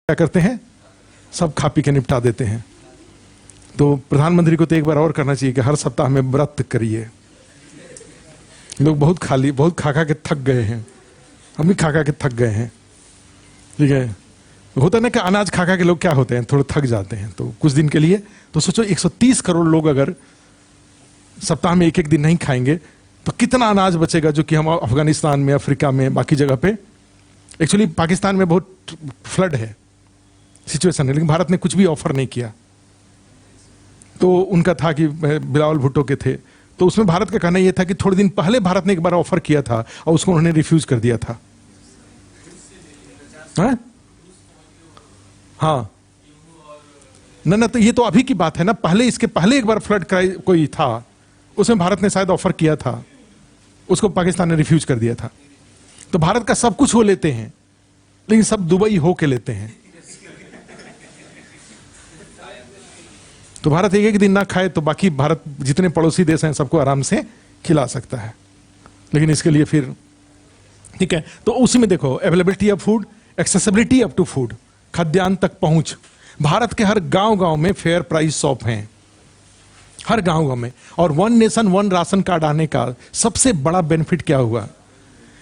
क्या करते हैं, सब खा पी के निपटा देते हैं। तो प्रधानमंत्री को तो एक बार और करना चाहिए कि हर सप्ताह में व्रत करिए। लोग बहुत खा खा के थक गए हैं, हम भी खा खा के थक गए हैं। ठीक है, होता ना कि अनाज खा खा के लोग क्या होते हैं, थोड़े थक जाते हैं। तो कुछ दिन के लिए तो सोचो 130 करोड़ लोग अगर सप्ताह में एक एक दिन नहीं खाएंगे तो कितना अनाज बचेगा, जो कि हम अफगानिस्तान में, अफ्रीका में, बाकी जगह पे। एक्चुअली पाकिस्तान में बहुत फ्लड है सिचुएशन है, लेकिन भारत ने कुछ भी ऑफर नहीं किया। तो उनका था कि बिलावल भुट्टो के थे, तो उसमें भारत का कहना यह था कि थोड़े दिन पहले भारत ने एक बार ऑफर किया था और उसको उन्होंने रिफ्यूज कर दिया था। हाँ ना, तो ये तो अभी की बात है ना, पहले इसके पहले एक बार फ्लड कोई था, उसमें भारत ने शायद ऑफर किया था, उसको पाकिस्तान ने रिफ्यूज कर दिया था। तो भारत का सब कुछ वो लेते हैं, लेकिन सब दुबई हो के लेते हैं। तो भारत एक एक दिन ना खाए तो बाकी भारत जितने पड़ोसी देश हैं सबको आराम से खिला सकता है, लेकिन इसके लिए फिर ठीक है। तो उसी में देखो, availability of food, accessibility up to food, खाद्यान्न तक पहुंच। भारत के हर गांव गांव में फेयर प्राइस शॉप हैं, हर गांव गांव में। और one nation one ration card आने का सबसे बड़ा बेनिफिट क्या हुआ,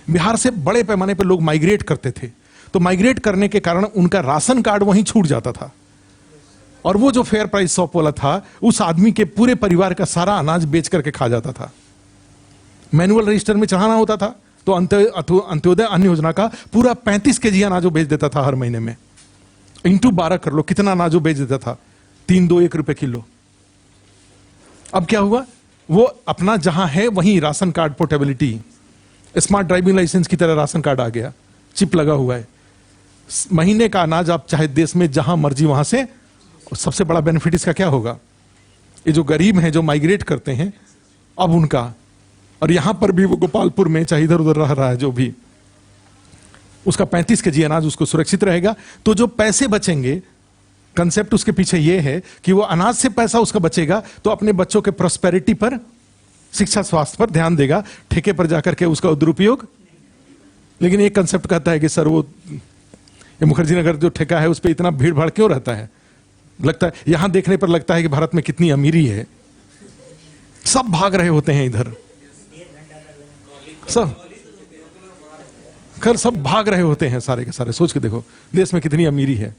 बिहार से बड़े पैमाने पर लोग माइग्रेट करते थे, तो माइग्रेट करने के कारण उनका राशन कार्ड वहीं छूट जाता था। और वो जो फेयर प्राइस शॉप वाला था, उस आदमी के पूरे परिवार का सारा अनाज बेच करके खा जाता था। मैनुअल रजिस्टर में चढ़ाना होता था, तो अंत्योदय अन्न योजना का पूरा 35 केजी अनाज बेच देता था हर महीने में। इंटू 12 कर लो कितना अनाज बेच देता था, 3-2-1 रुपए किलो। अब क्या हुआ, वो अपना जहां है वहीं ration card portability, smart driving licence की तरह राशन कार्ड आ गया, चिप लगा हुआ है। महीने का अनाज आप चाहे देश में जहां मर्जी वहां से। सबसे बड़ा बेनिफिट इसका क्या होगा, ये जो गरीब हैं जो माइग्रेट करते हैं अब उनका, और यहां पर भी वो गोपालपुर में चाहे इधर उधर रह रहा है जो भी, उसका 35 केजी अनाज उसको सुरक्षित रहेगा। तो जो पैसे बचेंगे, कंसेप्ट उसके पीछे ये है कि वो अनाज से पैसा उसका बचेगा तो अपने बच्चों के प्रॉस्पेरिटी पर, शिक्षा स्वास्थ्य पर ध्यान देगा, ठेके पर जाकर के उसका दुरुपयोग। लेकिन एक कंसेप्ट कहता है कि सर वो मुखर्जी नगर जो ठेका है उस पर इतना भीड़ भाड़ क्यों रहता है, लगता है यहां देखने पर लगता है कि भारत में कितनी अमीरी है, सब भाग रहे होते हैं इधर, सब भाग रहे होते हैं सारे के सारे। सोच के देखो देश में कितनी अमीरी है।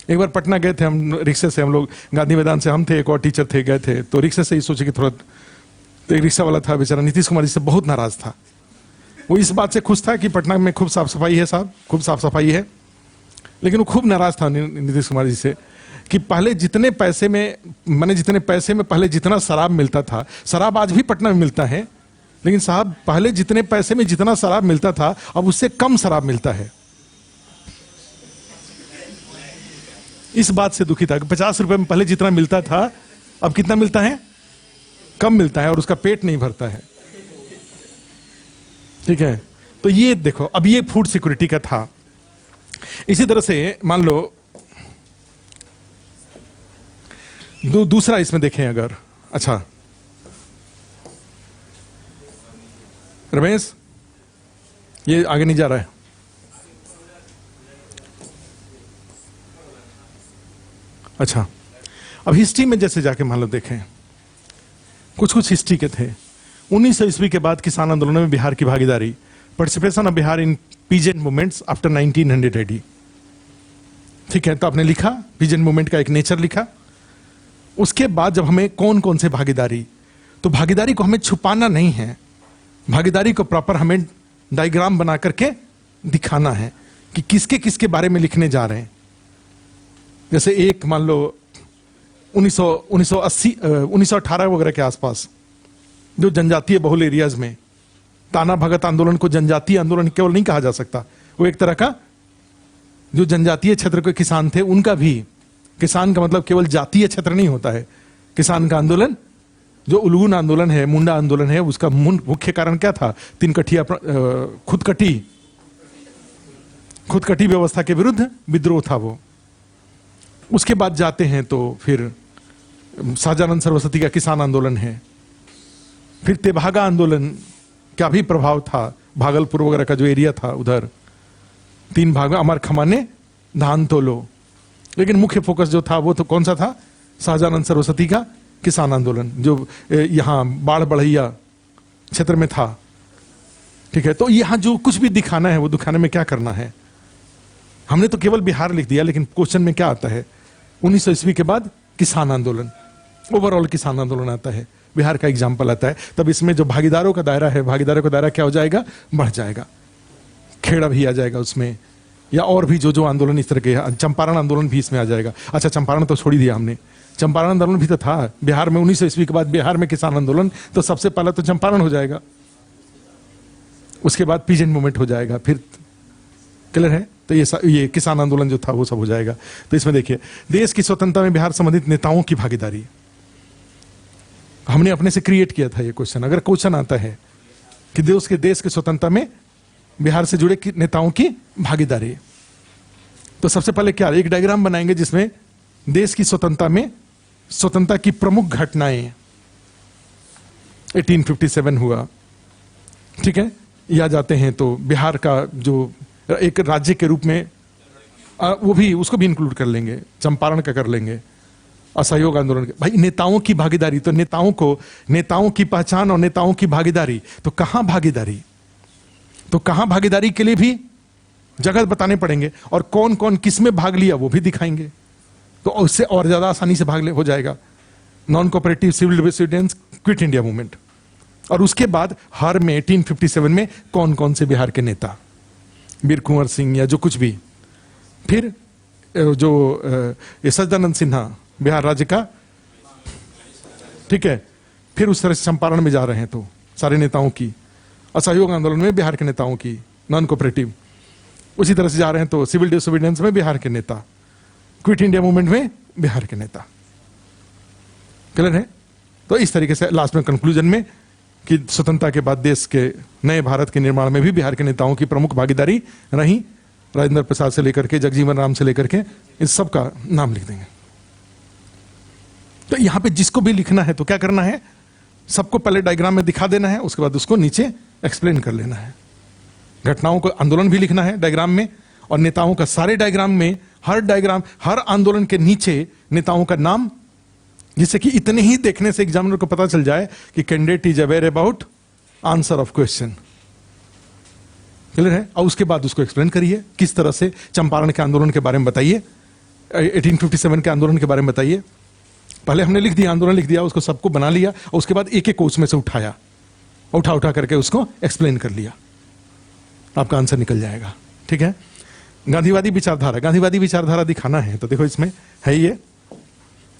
एक बार पटना गए थे हम रिक्शे से, हम लोग गांधी मैदान से, हम थे, एक और टीचर थे, गए थे, तो रिक्शे से ही सोचे कि थोड़ा, तो एक रिक्शा वाला था बेचारा, नीतीश कुमार जी से बहुत नाराज था। वो इस बात से खुश था कि पटना में खूब साफ सफाई है, साहब खूब साफ सफाई है, लेकिन वो खूब नाराज था नीतीश कुमार जी से कि पहले जितने पैसे में पहले जितना शराब मिलता था, शराब आज भी पटना में मिलता है, लेकिन साहब पहले जितने पैसे में जितना शराब मिलता था अब उससे कम शराब मिलता है। इस बात से दुखी था कि 50 रुपए में पहले जितना मिलता था अब कितना मिलता है, कम मिलता है, और उसका पेट नहीं भरता है। ठीक है, तो ये देखो, अब ये फूड सिक्योरिटी का था। इसी तरह से मान लो दूसरा इसमें देखें अगर, अच्छा रमेश ये आगे नहीं जा रहा है, अच्छा अब हिस्ट्री में जैसे जाके मान लो देखें, कुछ हिस्ट्री के थे। 1900 ईस्वी के बाद किसान आंदोलन में बिहार की भागीदारी, participation of Bihar in peasant movements after 1900 AD। ठीक है, तो आपने लिखा पीजेंट मूवमेंट का एक नेचर लिखा। उसके बाद जब हमें कौन कौन से भागीदारी, तो भागीदारी को हमें छुपाना नहीं है, भागीदारी को प्रॉपर हमें डायग्राम बना करके दिखाना है कि किसके किसके बारे में लिखने जा रहे हैं। जैसे एक मान लो 1918 वगैरह के आसपास जो जनजातीय बहुल एरियाज में ताना भगत आंदोलन को जनजातीय आंदोलन केवल नहीं कहा जा सकता, वो एक तरह का जो जनजातीय क्षेत्र के किसान थे उनका भी, किसान का मतलब केवल जातीय क्षेत्र नहीं होता है, किसान का आंदोलन जो उलगुन आंदोलन है, मुंडा आंदोलन है, उसका मुख्य कारण क्या था, 3 कठिया खुदकटी व्यवस्था के विरुद्ध विद्रोह था वो। उसके बाद जाते हैं तो फिर शाहजानंद सरस्वती का किसान आंदोलन है, फिर तेभागा आंदोलन का भी प्रभाव था, भागलपुर वगैरह का जो एरिया था उधर 3 भाग में, अमर खमाने धान तोलो, लेकिन मुख्य फोकस जो था वो तो कौन सा था? शाहजानंद सरस्वती का किसान आंदोलन, जो यहां बाढ़ बढ़ैया क्षेत्र में था। ठीक है, तो यहां जो कुछ भी दिखाना है वो दिखाने में क्या करना है? हमने तो केवल बिहार लिख दिया, लेकिन क्वेश्चन में क्या आता है? 1900 ईस्वी के बाद किसान आंदोलन, ओवरऑल किसान आंदोलन आता है, बिहार का एग्जाम्पल आता है। तब इसमें जो भागीदारों का दायरा है, भागीदारों का दायरा क्या हो जाएगा? बढ़ जाएगा। खेड़ा भी आ जाएगा उसमें, या और भी जो जो आंदोलन इस तरह के, चंपारण आंदोलन भी इसमें आ जाएगा। अच्छा, चंपारण तो छोड़ ही दिया हमने, चंपारण आंदोलन भी तो था बिहार में 1900 ईस्वी के बाद। बिहार में किसान आंदोलन तो सबसे पहले तो चंपारण हो जाएगा, उसके बाद पीजेंट मूवमेंट हो जाएगा, फिर क्लियर है? तो ये किसान आंदोलन जो था वो सब हो जाएगा। तो इसमें देखिए, देश की स्वतंत्रता में बिहार संबंधित नेताओं की भागीदारी, हमने अपने से क्रिएट किया था ये क्वेश्चन। अगर क्वेश्चन आता है कि देश की स्वतंत्रता में बिहार से जुड़े नेताओं की भागीदारी, तो सबसे पहले क्या, एक डायग्राम बनाएंगे जिसमें देश की स्वतंत्रता में स्वतंत्रता की प्रमुख घटनाएं, 1857 हुआ, ठीक है, या जाते हैं तो बिहार का जो एक राज्य के रूप में, वो भी, उसको भी इंक्लूड कर लेंगे, चंपारण का कर लेंगे, असहयोग आंदोलन। भाई नेताओं की भागीदारी, तो नेताओं की पहचान और नेताओं की भागीदारी, तो कहां भागीदारी? तो कहां भागीदारी के लिए भी जगह बताने पड़ेंगे, और कौन कौन किस में भाग लिया वो भी दिखाएंगे, तो उससे और ज्यादा आसानी से भाग हो जाएगा। Non cooperative civil disobedience, quit India movement, और उसके बाद हर में 1857 में कौन कौन से बिहार के नेता, वीर कुंवर सिंह या जो कुछ भी, फिर जो सच्चिदानंद सिन्हा बिहार राज्य का, ठीक है, फिर उस तरह से चंपारण में जा रहे हैं तो सारे नेताओं की, असहयोग आंदोलन में बिहार के नेताओं की, नॉन कोऑपरेटिव, उसी तरह से जा रहे हैं तो सिविल डिसोबीडियंस में बिहार के नेता, क्विट इंडिया मूवमेंट में बिहार के नेता। क्लियर है? तो इस तरीके से लास्ट में कंक्लूजन में कि स्वतंत्रता के बाद देश के नए भारत के निर्माण में भी बिहार के नेताओं की प्रमुख भागीदारी रही, राजेंद्र प्रसाद से लेकर के जगजीवन राम से लेकर के इस सब का नाम लिख देंगे। तो यहां पे जिसको भी लिखना है तो क्या करना है, सबको पहले डायग्राम में दिखा देना है, उसके बाद उसको नीचे एक्सप्लेन कर लेना है। घटनाओं को, आंदोलन भी लिखना है डायग्राम में, और नेताओं का सारे डायग्राम में, हर आंदोलन के नीचे नेताओं का नाम, जिससे कि इतने ही देखने से एग्जामिनर को पता चल जाए कि candidate is aware about answer of question. Clear है? और उसके बाद उसको एक्सप्लेन करिए, किस तरह से चंपारण के आंदोलन के बारे में बताइए, 1857 के आंदोलन के बारे में बताइए। पहले हमने लिख दिया, आंदोलन लिख दिया, उसको सबको बना लिया, और उसके बाद एक एक को उसमें से उठा करके उसको एक्सप्लेन कर लिया, आपका आंसर निकल जाएगा। ठीक है? गांधीवादी विचारधारा दिखाना है तो देखो इसमें है, ये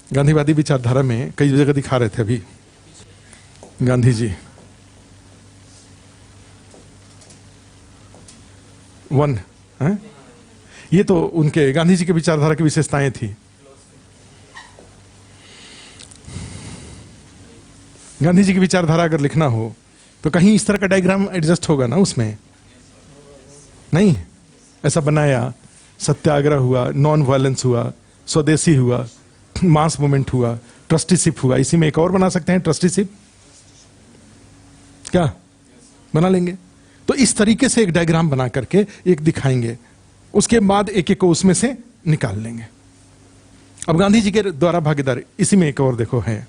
गांधीवादी विचारधारा में कई जगह दिखा रहे थे अभी गांधी जी। 1 है, ये तो उनके गांधी जी के विचारधारा की विशेषताएं थी। गांधी जी की विचारधारा अगर लिखना हो तो कहीं इस तरह का डायग्राम एडजस्ट होगा ना, उसमें नहीं ऐसा बनाया, सत्याग्रह हुआ, नॉन वायलेंस हुआ, स्वदेशी हुआ, मास मूवमेंट हुआ, ट्रस्टीशिप हुआ। इसी में एक और बना सकते हैं, ट्रस्टीशिप, क्या बना लेंगे? तो इस तरीके से एक डायग्राम बना करके एक दिखाएंगे, उसके बाद एक एक को उसमें से निकाल लेंगे। अब गांधी जी के द्वारा भागीदारी, इसी में एक और देखो है,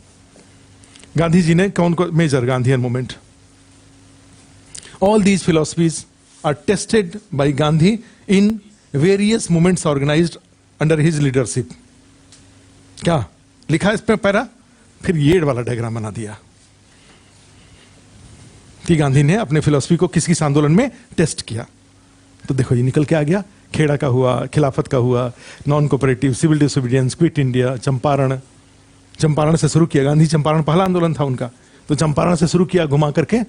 गांधी जी ने कौन को major Gandhian movement, all these philosophies are tested by Gandhi in various movements organised under his leadership. क्या लिखा है इसमें पैरा? फिर ये वाला डायग्राम बना दिया कि गांधी ने अपने फिलॉसफी को किस किस आंदोलन में टेस्ट किया। तो देखो ये निकल के आ गया, खेड़ा का हुआ, खिलाफत का हुआ, non cooperative, civil disobedience, quit India, Champaran से शुरू किया। गांधी चंपारण पहला आंदोलन था उनका, तो चंपारण से शुरू किया घुमा करके।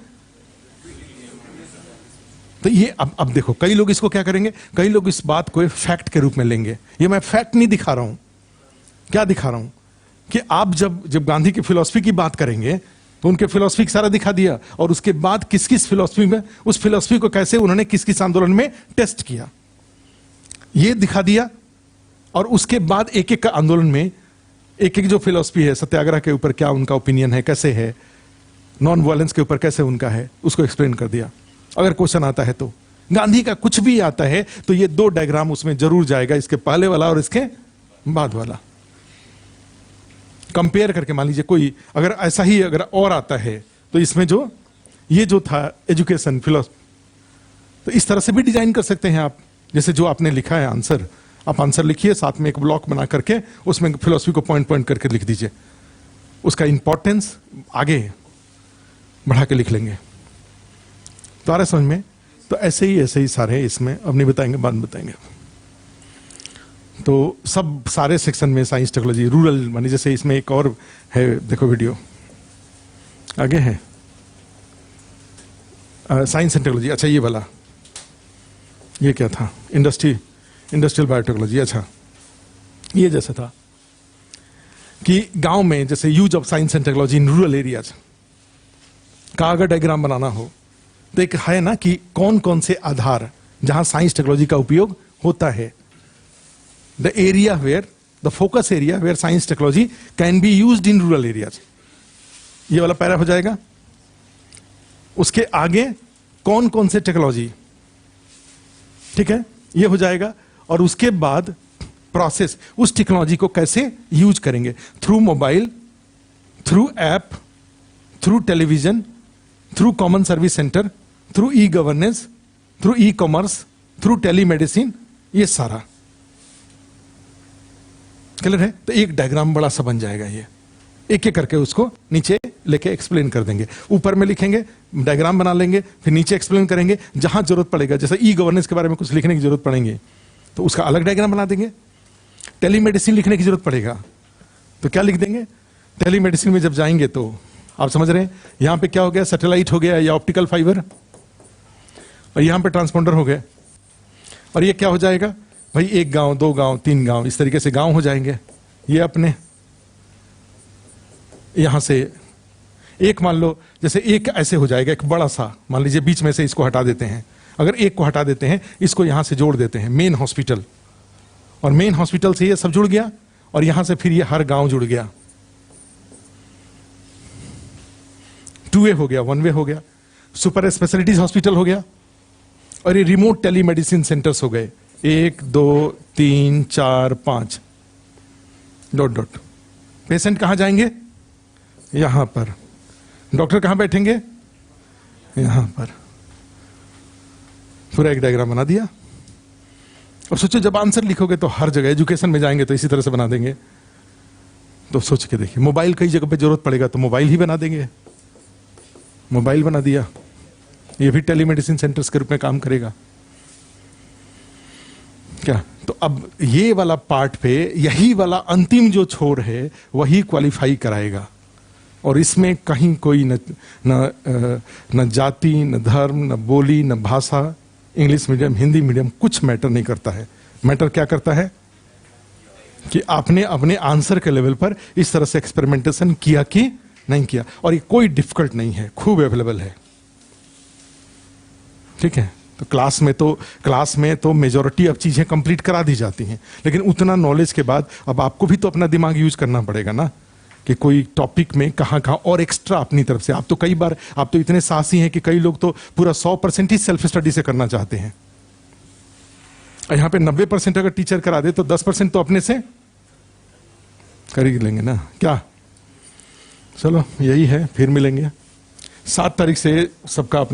तो ये अब देखो, कई लोग इसको क्या करेंगे, कई लोग इस बात को फैक्ट के रूप में लेंगे। ये मैं फैक्ट नहीं दिखा रहा हूं, क्या दिखा रहा हूं कि आप जब गांधी की फिलॉसफी की बात करेंगे तो उनके फिलॉसफी सारा दिखा दिया, और उसके बाद किस किस फिलॉसफी में, उस फिलॉसफी को कैसे उन्होंने किस किस आंदोलन में टेस्ट किया, ये दिखा दिया। और उसके बाद एक एक आंदोलन में एक एक जो फिलॉसफी है, सत्याग्रह के ऊपर क्या उनका ओपिनियन है, कैसे है, नॉन वायलेंस के ऊपर कैसे उनका है, उसको एक्सप्लेन कर दिया। अगर क्वेश्चन आता है तो गांधी का कुछ भी आता है तो ये 2 डायग्राम उसमें जरूर जाएगा, इसके पहले वाला और इसके बाद वाला कंपेयर करके मान लीजिए कोई अगर ऐसा ही अगर और आता है तो इसमें जो ये जो था एजुकेशन फिलोसफी, तो इस तरह से भी डिजाइन कर सकते हैं आप। जैसे जो आपने लिखा है आंसर, आप आंसर लिखिए, साथ में एक ब्लॉक बना करके उसमें फिलोसफी को पॉइंट पॉइंट करके लिख दीजिए, उसका इंपॉर्टेंस आगे बढ़ा के लिख लेंगे। तो आ रहा समझ में? तो ऐसे ही सारे इसमें अब नहीं बताएंगे, बाद में बताएंगे। तो सब सारे सेक्शन में साइंस टेक्नोलॉजी रूरल मानी, जैसे इसमें एक और है, देखो वीडियो आगे है साइंस एंड टेक्नोलॉजी। अच्छा ये वाला, ये क्या था? Industrial biotechnology. अच्छा ये जैसे था कि गांव में जैसे use of science and technology in rural areas का अगर डायग्राम बनाना हो तो एक है ना कि कौन कौन से आधार जहां साइंस टेक्नोलॉजी का उपयोग होता है। The area where the focus area where science technology can be used in rural areas, ये वाला पैरा हो जाएगा। उसके आगे कौन कौन से टेक्नोलॉजी, ठीक है, ये हो जाएगा। और उसके बाद प्रोसेस, उस टेक्नोलॉजी को कैसे यूज करेंगे, through mobile, through app, through television, through common service centre, through e governance, through e commerce, through telemedicine, ये सारा क्लियर है। तो एक डायग्राम बड़ा सा बन जाएगा, ये एक एक करके उसको नीचे लेके एक्सप्लेन कर देंगे। ऊपर में लिखेंगे, डायग्राम बना लेंगे, फिर नीचे एक्सप्लेन करेंगे। जहां जरूरत पड़ेगा, जैसे ई गवर्नेंस के बारे में कुछ लिखने की जरूरत पड़ेगी तो उसका अलग डायग्राम बना देंगे। टेलीमेडिसिन लिखने की जरूरत पड़ेगा तो क्या लिख देंगे। टेलीमेडिसिन में जब जाएंगे तो आप समझ रहे हैं, यहां पे क्या हो गया, सैटेलाइट हो गया या ऑप्टिकल फाइबर, और यहां पे ट्रांसपोंडर हो गए। और ये क्या हो जाएगा भाई, एक गांव, दो गांव, तीन गांव, इस तरीके से गांव हो जाएंगे। ये अपने यहां से एक मान लो, जैसे एक ऐसे हो जाएगा, एक बड़ा सा मान लीजिए, बीच में से इसको हटा देते हैं। अगर एक को हटा देते हैं, इसको यहां से जोड़ देते हैं, मेन हॉस्पिटल, और मेन हॉस्पिटल से ये सब जुड़ गया, और यहां से फिर ये हर गांव जुड़ गया। 2 वे हो गया, 1 वे हो गया, सुपर स्पेशलिटीज हॉस्पिटल हो गया, और ये रिमोट टेलीमेडिसिन सेंटर्स हो गए, 1 2 3 4 5 डॉट डॉट। पेशेंट कहां जाएंगे, यहां पर। डॉक्टर कहां बैठेंगे, यहां पर। पूरा एक डायग्राम बना दिया। और सोचो जब आंसर लिखोगे तो हर जगह, एजुकेशन में जाएंगे तो इसी तरह से बना देंगे। तो सोच के देखिए, मोबाइल कई जगह पे जरूरत पड़ेगा तो मोबाइल ही बना देंगे, मोबाइल बना दिया। ये भी टेलीमेडिसिन सेंटर्स के रूप में काम करेगा क्या। तो अब ये वाला पार्ट पे, यही वाला अंतिम जो छोर है वही क्वालिफाई कराएगा। और इसमें कहीं कोई न जाति, न धर्म, न बोली, न भाषा, इंग्लिश मीडियम, हिंदी मीडियम, कुछ मैटर नहीं करता है। मैटर क्या करता है कि आपने अपने आंसर के लेवल पर इस तरह से एक्सपेरिमेंटेशन किया कि नहीं किया। और ये कोई डिफिकल्ट नहीं है, खूब अवेलेबल है, ठीक है। तो क्लास में तो मेजॉरिटी ऑफ चीजें कंप्लीट करा दी जाती हैं, लेकिन उतना नॉलेज के बाद अब आपको भी तो अपना दिमाग यूज करना पड़ेगा ना, कि कोई टॉपिक में कहां और एक्स्ट्रा अपनी तरफ से। आप तो कई बार, आप तो इतने साहसी हैं कि कई लोग तो पूरा 100% ही सेल्फ स्टडी से करना चाहते हैं। यहां पे 90% अगर टीचर करा दे तो 10% तो अपने से कर ही लेंगे ना, क्या। चलो यही है, फिर मिलेंगे 7 तारीख से सबका अपना